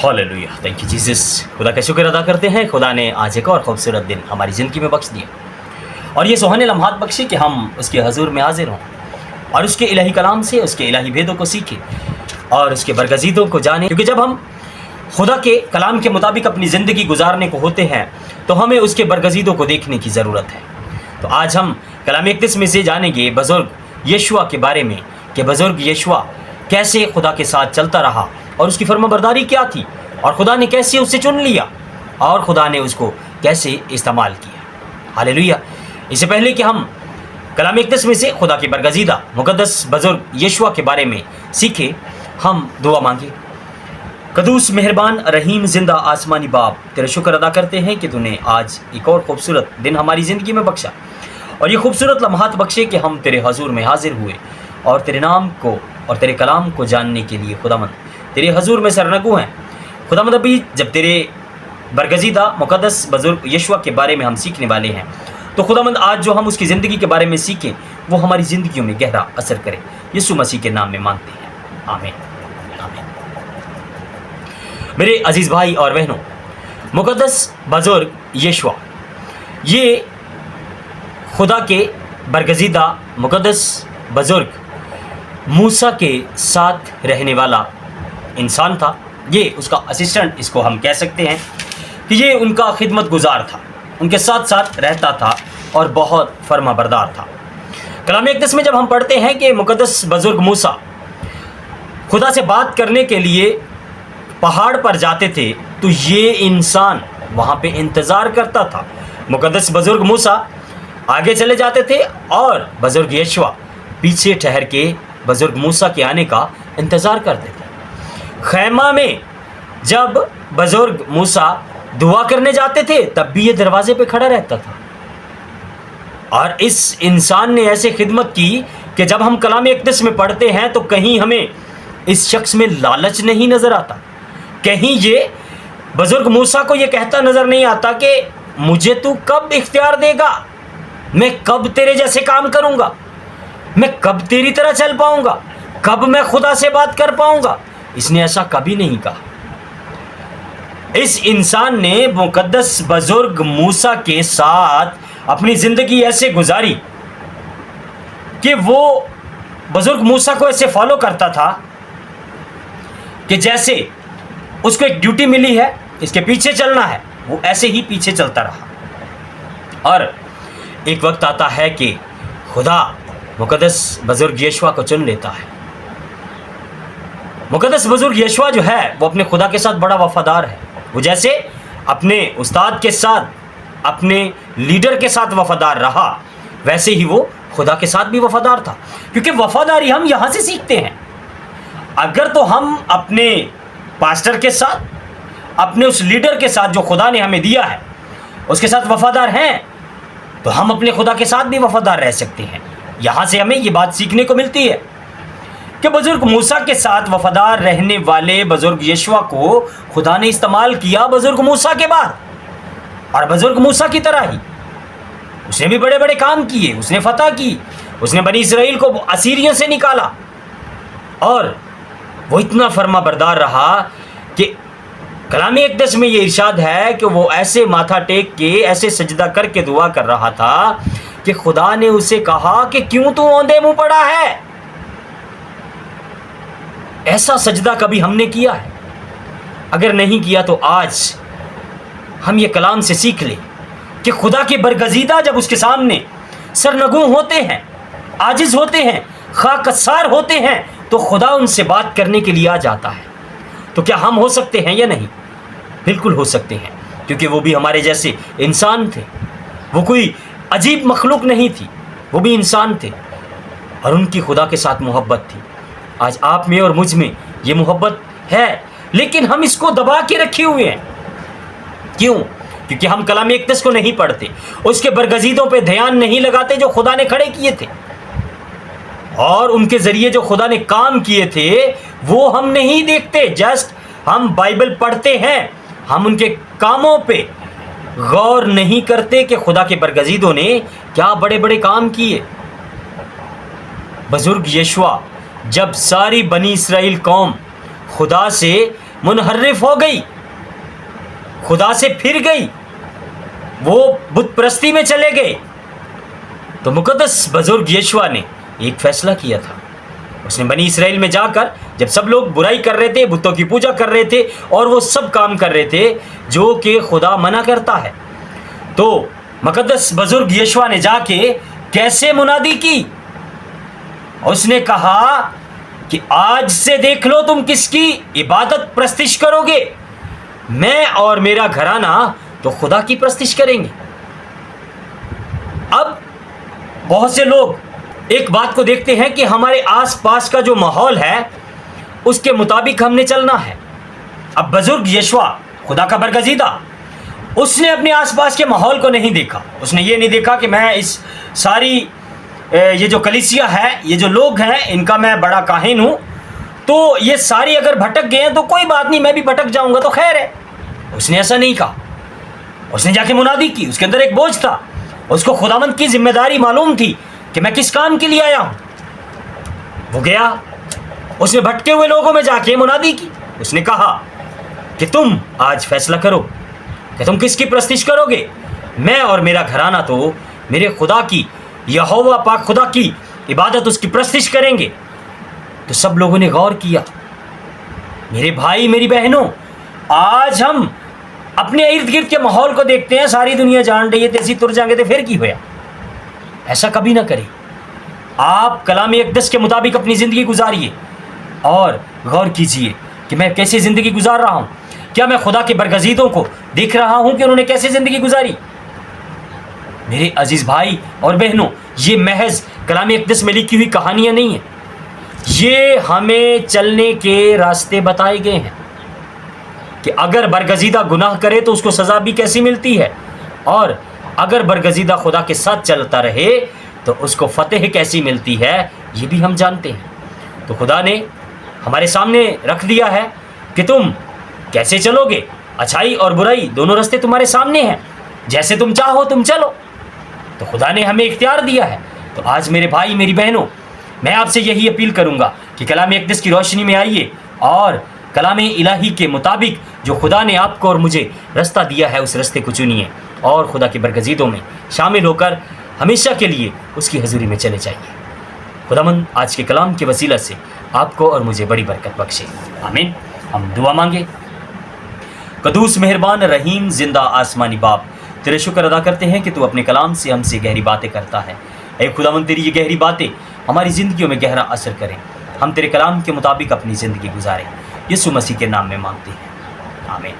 Hallelujah, thank you Jesus. खुदा का शुक्र अदा करते हैं, खुदा ने आज एक और खूबसूरत दिन हमारी ज़िंदगी में बख्श दिया और ये सुहाने लम्हात बख्शे कि हम उसके हजूर में हाजिर हों और उसके इलाही कलाम से उसके इलाही भेदों को सीखें और उसके बरगज़ीदों को जानें। क्योंकि जब हम खुदा के कलाम के मुताबिक अपनी ज़िंदगी गुजारने को होते हैं तो हमें उसके बरगज़ीदों को देखने की ज़रूरत है। तो आज हम कलाम इक़द्दस में से जानेंगे बुज़ुर्ग यशुआ के बारे में कि बुज़ुर्ग यशुआ कैसे खुदा के साथ चलता रहा और उसकी फर्माबरदारी क्या थी और खुदा ने कैसे उसे चुन लिया और खुदा ने उसको कैसे इस्तेमाल किया। हालेलुया। इससे पहले कि हम कलाम इक़द्दस में से खुदा के बरगज़ीदा मुक़द्दस बुज़ुर्ग यशुआ के बारे में सीखें, हम दुआ मांगे। कदूस मेहरबान रहीम ज़िंदा आसमानी बाप, तेरा शुक्र अदा करते हैं कि तूने आज एक और खूबसूरत दिन हमारी ज़िंदगी में बख्शा और ये खूबसूरत लम्हात बख्शे कि हम तेरे हजूर में हाजिर हुए और तेरे नाम को और तेरे कलाम को जानने के लिए खुदावंद तेरे हजूर में सरनगू हैं। खुदावंद अभी जब तेरे बरगज़ीदा मुक़द्दस बुज़ुर्ग यशुआ के बारे में हम सीखने वाले हैं तो खुदावंद आज जो हम उसकी ज़िंदगी के बारे में सीखें वो हमारी ज़िंदगियों में गहरा असर करे। यीशु मसीह के नाम में मांगते हैं, आमीन आमीन। मेरे अजीज़ भाई और बहनों, मुक़द्दस बुज़ुर्ग यशुआ ये खुदा के बरगज़ीदा मुक़द्दस बुज़ुर्ग मूसा के साथ रहने वाला इंसान था। ये उसका असिस्टेंट इसको हम कह सकते हैं कि ये उनका खिदमत गुजार था, उनके साथ साथ रहता था और बहुत फर्माबरदार था। कलाम इक़द्दस में जब हम पढ़ते हैं कि मुक़द्दस बुज़ुर्ग मूसा खुदा से बात करने के लिए पहाड़ पर जाते थे तो ये इंसान वहाँ पे इंतज़ार करता था। मुक़द्दस बुज़ुर्ग मूसा आगे चले जाते थे और बुज़ुर्ग यशुआ पीछे ठहर के बुज़ुर्ग मूसा के आने का इंतज़ार करते थे। खैमा में जब बुज़ुर्ग मूसा दुआ करने जाते थे तब भी ये दरवाजे पे खड़ा रहता था और इस इंसान ने ऐसे खिदमत की कि जब हम कलाम इक़द्दस में पढ़ते हैं तो कहीं हमें इस शख्स में लालच नहीं नज़र आता, कहीं ये बुज़ुर्ग मूसा को ये कहता नज़र नहीं आता कि मुझे तू कब इख्तियार देगा, मैं कब तेरे जैसे काम करूँगा, मैं कब तेरी तरह चल पाऊँगा, कब मैं खुदा से बात कर पाऊँगा। इसने ऐसा कभी नहीं कहा। इस इंसान ने मुक़द्दस बुज़ुर्ग मूसा के साथ अपनी ज़िंदगी ऐसे गुजारी कि वो बुज़ुर्ग मूसा को ऐसे फॉलो करता था कि जैसे उसको एक ड्यूटी मिली है, इसके पीछे चलना है, वो ऐसे ही पीछे चलता रहा। और एक वक्त आता है कि खुदा मुक़द्दस बुज़ुर्ग यशुआ को चुन लेता है। मुक़द्दस बुज़ुर्ग यशुआ जो है वो अपने खुदा के साथ बड़ा वफ़ादार है। वो जैसे अपने उस्ताद के साथ, अपने लीडर के साथ वफ़ादार रहा, वैसे ही वो खुदा के साथ भी वफ़ादार था। क्योंकि वफ़ादारी हम यहाँ से सीखते हैं। अगर तो हम अपने पास्टर के साथ, अपने उस लीडर के साथ जो खुदा ने हमें दिया है उसके साथ वफ़ादार हैं तो हम अपने खुदा के साथ भी वफ़ादार रह सकते हैं। यहाँ से हमें ये बात सीखने को मिलती है कि बुज़ुर्ग मूसा के साथ वफ़ादार रहने वाले बुज़ुर्ग यशुआ को खुदा ने इस्तेमाल किया बुज़ुर्ग मूसा के बाद, और बुज़ुर्ग मूसा की तरह ही उसने भी बड़े बड़े काम किए, उसने फतह की, उसने बनी इसराइल को असीरियों से निकाला और वो इतना फर्माबरदार रहा कि कलाम इक़द्दस में ये इरशाद है कि वो ऐसे माथा टेक के ऐसे सजदा करके दुआ कर रहा था कि खुदा ने उसे कहा कि क्यों तू औंधे मुंह पड़ा है। ऐसा सजदा कभी हमने किया है? अगर नहीं किया तो आज हम ये कलाम से सीख लें कि खुदा के बरगज़ीदा जब उसके सामने सरनगू होते हैं, आजिज़ होते हैं, खाकसार होते हैं तो खुदा उनसे बात करने के लिए आ जाता है। तो क्या हम हो सकते हैं या नहीं? बिल्कुल हो सकते हैं, क्योंकि वो भी हमारे जैसे इंसान थे। वो कोई अजीब मखलूक नहीं थी, वो भी इंसान थे और उनकी खुदा के साथ मोहब्बत थी। आज आप में और मुझ में ये मोहब्बत है, लेकिन हम इसको दबा के रखे हुए हैं। क्यों? क्योंकि हम कलाम इक़द्दस को नहीं पढ़ते, उसके बरगज़ीदों पे ध्यान नहीं लगाते जो खुदा ने खड़े किए थे और उनके ज़रिए जो खुदा ने काम किए थे वो हम नहीं देखते। जस्ट हम बाइबल पढ़ते हैं, हम उनके कामों पे गौर नहीं करते कि खुदा के बरगज़ीदों ने क्या बड़े बड़े काम किए। बुज़ुर्ग यशुआ जब सारी बनी इसराइल कौम खुदा से منحرف ہو گئی, خدا سے پھر گئی, وہ بت پرستی میں چلے گئے, تو مقدس بزرگ یشوع نے ایک فیصلہ کیا تھا. اس نے بنی اسرائیل میں جا کر, جب سب لوگ برائی کر رہے تھے, بتوں کی پوجا کر رہے تھے اور وہ سب کام کر رہے تھے جو کہ خدا منع کرتا ہے, تو مقدس بزرگ یشوع نے جا کے کیسے منادی کی. اس نے کہا کہ آج سے دیکھ لو تم کس کی عبادت پرستش کرو گے, میں اور میرا گھرانہ تو خدا کی پرستش کریں گے. اب بہت سے لوگ ایک بات کو دیکھتے ہیں کہ ہمارے آس پاس کا جو ماحول ہے اس کے مطابق ہم نے چلنا ہے. اب بزرگ یشوع خدا کا برگزیدہ, اس نے اپنے آس پاس کے ماحول کو نہیں دیکھا. اس نے یہ نہیں دیکھا کہ میں اس ساری یہ جو کلیسیا ہے, یہ جو لوگ ہیں, ان کا میں بڑا کاہن ہوں, تو یہ ساری اگر بھٹک گئے ہیں تو کوئی بات نہیں, میں بھی بھٹک جاؤں گا تو خیر ہے. اس نے ایسا نہیں کہا. اس نے جا کے منادی کی. اس کے اندر ایک بوجھ تھا, اس کو خداوند کی ذمہ داری معلوم تھی کہ میں کس کام کے لیے آیا ہوں. وہ گیا, اس نے بھٹکے ہوئے لوگوں میں جا کے منادی کی. اس نے کہا کہ تم آج فیصلہ کرو کہ تم کس کی پرستش کرو گے. میں اور میرا گھرانہ تو میرے خدا کی, یہوہ پاک خدا کی عبادت, اس کی پرستش کریں گے. تو سب لوگوں نے غور کیا. میرے بھائی میری بہنوں, آج ہم اپنے ارد گرد کے ماحول کو دیکھتے ہیں, ساری دنیا جان رہی ہے, تیسی تر جائیں گے تو پھر کی ہویا. ایسا کبھی نہ کریں. آپ کلام اقدس کے مطابق اپنی زندگی گزاریے اور غور کیجئے کہ میں کیسے زندگی گزار رہا ہوں. کیا میں خدا کے برگزیدوں کو دیکھ رہا ہوں کہ انہوں نے کیسے زندگی گزاری؟ میرے عزیز بھائی اور بہنوں, یہ محض کلام اقدس میں لکھی ہوئی کہانیاں نہیں ہیں, یہ ہمیں چلنے کے راستے بتائے گئے ہیں کہ اگر برگزیدہ گناہ کرے تو اس کو سزا بھی کیسی ملتی ہے, اور اگر برگزیدہ خدا کے ساتھ چلتا رہے تو اس کو فتح کیسی ملتی ہے, یہ بھی ہم جانتے ہیں. تو خدا نے ہمارے سامنے رکھ دیا ہے کہ تم کیسے چلو گے. اچھائی اور برائی دونوں راستے تمہارے سامنے ہیں, جیسے تم چاہو تم چلو. تو خدا نے ہمیں اختیار دیا ہے. تو آج میرے بھائی میری بہنوں, میں آپ سے یہی اپیل کروں گا کہ کلام اقدس کی روشنی میں آئیے اور کلام الہی کے مطابق جو خدا نے آپ کو اور مجھے راستہ دیا ہے اس راستے کو چنیے اور خدا کے برگزیدوں میں شامل ہو کر ہمیشہ کے لیے اس کی حضوری میں چلے جائیے. خداوند آج کے کلام کے وسیلہ سے آپ کو اور مجھے بڑی برکت بخشے. آمین. ہم دعا مانگے. قدوس مہربان رحیم زندہ آسمانی باپ, تیرے شکر ادا کرتے ہیں کہ تو اپنے کلام سے ہم سے گہری باتیں کرتا ہے. اے خداوند, تیری یہ گہری باتیں ہماری زندگیوں میں گہرا اثر کریں, ہم تیرے کلام کے مطابق اپنی زندگی گزاریں. یسوع مسیح کے نام میں مانگتے ہیں, آمین.